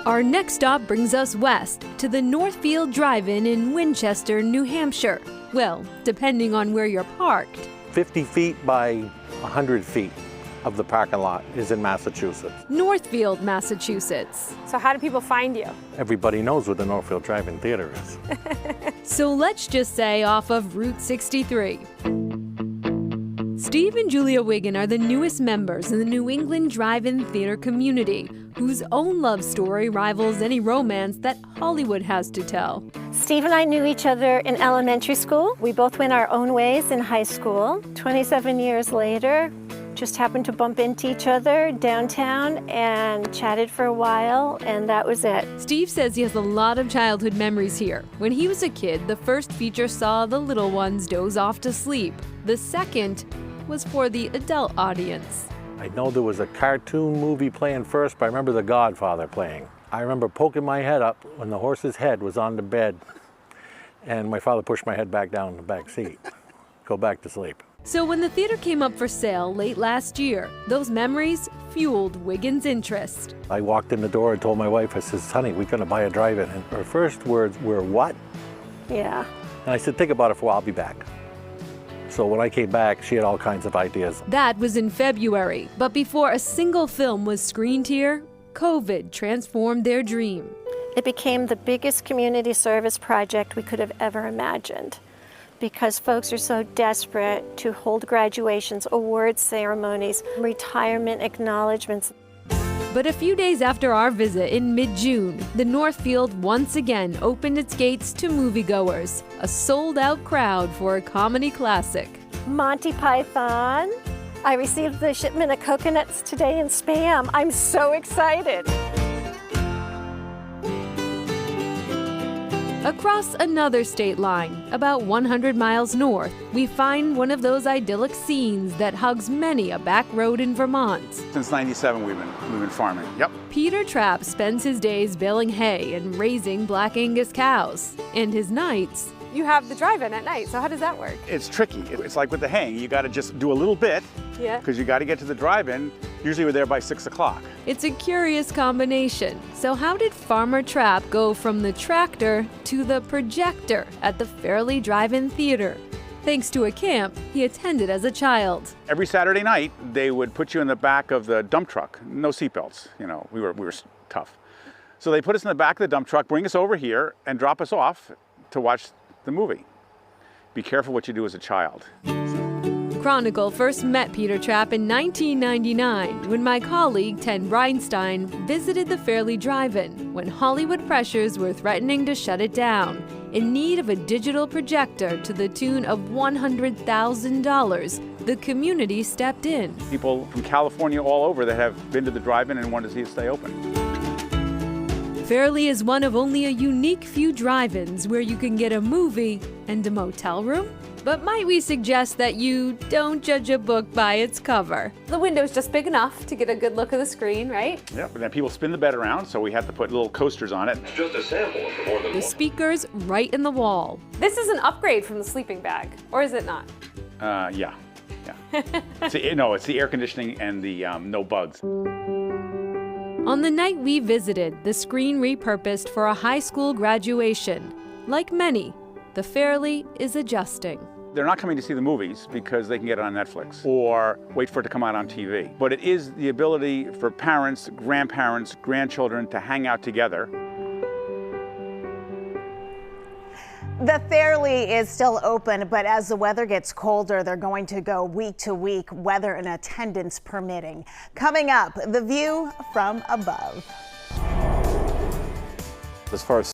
Our next stop brings us west to the Northfield Drive-In in Winchester, New Hampshire. Well, depending on where you're parked. 50 feet by 100 feet of the parking lot is in Massachusetts. Northfield, Massachusetts. So how do people find you? Everybody knows where the Northfield Drive-In Theater is. So let's just say off of Route 63. Steve and Julia Wiggin are the newest members in the New England Drive-In Theater community, whose own love story rivals any romance that Hollywood has to tell. Steve and I knew each other in elementary school. We both went our own ways in high school. 27 years later, just happened to bump into each other downtown and chatted for a while, and that was it. Steve says he has a lot of childhood memories here. When he was a kid, the first feature saw the little ones doze off to sleep. The second was for the adult audience. I know there was a cartoon movie playing first, but I remember The Godfather playing. I remember poking my head up when the horse's head was on the bed, and my father pushed my head back down in the back seat. Go back to sleep. So when the theater came up for sale late last year, those memories fueled Wiggins' interest. I walked in the door and told my wife, I says, honey, we're gonna buy a drive-in. And her first words were, what? Yeah. And I said, think about it for a while, I'll be back. So when I came back, she had all kinds of ideas. That was in February, but before a single film was screened here, COVID transformed their dream. It became the biggest community service project we could have ever imagined, because folks are so desperate to hold graduations, award ceremonies, retirement acknowledgments. But a few days after our visit in mid-June, the Northfield once again opened its gates to moviegoers, a sold-out crowd for a comedy classic. Monty Python. I received the shipment of coconuts today in Spam. I'm so excited. Across another state line, about 100 miles north, we find one of those idyllic scenes that hugs many a back road in Vermont. Since '97, we've been farming. Yep. Peter Trapp spends his days baling hay and raising Black Angus cows, and his nights. You have the drive-in at night, so how does that work? It's tricky. It's like with the haying. You got to just do a little bit, Yeah. because you got to get to the drive-in. Usually we're there by 6 o'clock. It's a curious combination. So how did Farmer Trapp go from the tractor to the projector at the Fairleigh Drive-In Theater? Thanks to a camp he attended as a child. Every Saturday night, they would put you in the back of the dump truck. No seatbelts. You know, we were tough. So they put us in the back of the dump truck, bring us over here, and drop us off to watch the movie. Be careful what you do as a child. Chronicle first met Peter Trapp in 1999 when my colleague Ten Breinstein visited the Fairleigh Drive-In when Hollywood pressures were threatening to shut it down, in need of a digital projector to the tune of $100,000. The community stepped in. People from California all over that have been to the drive-in and want to see it stay open. Fairleigh is one of only a unique few drive-ins where you can get a movie and a motel room. But might we suggest that you don't judge a book by its cover? The window's just big enough to get a good look of the screen, right? Yep, and then people spin the bed around, so we have to put little coasters on it. It's just a sample for more than The speakers right in the wall. This is an upgrade from the sleeping bag, or is it not? Yeah. No, it's the air conditioning and the no bugs. On the night we visited, the screen repurposed for a high school graduation. Like many, the Fairleigh is adjusting. They're not coming to see the movies because they can get it on Netflix or wait for it to come out on TV. But it is the ability for parents, grandparents, grandchildren to hang out together. The Fairleigh is still open, but as the weather gets colder, they're going to go week to week, weather and attendance permitting. Coming up, the view from above. As far as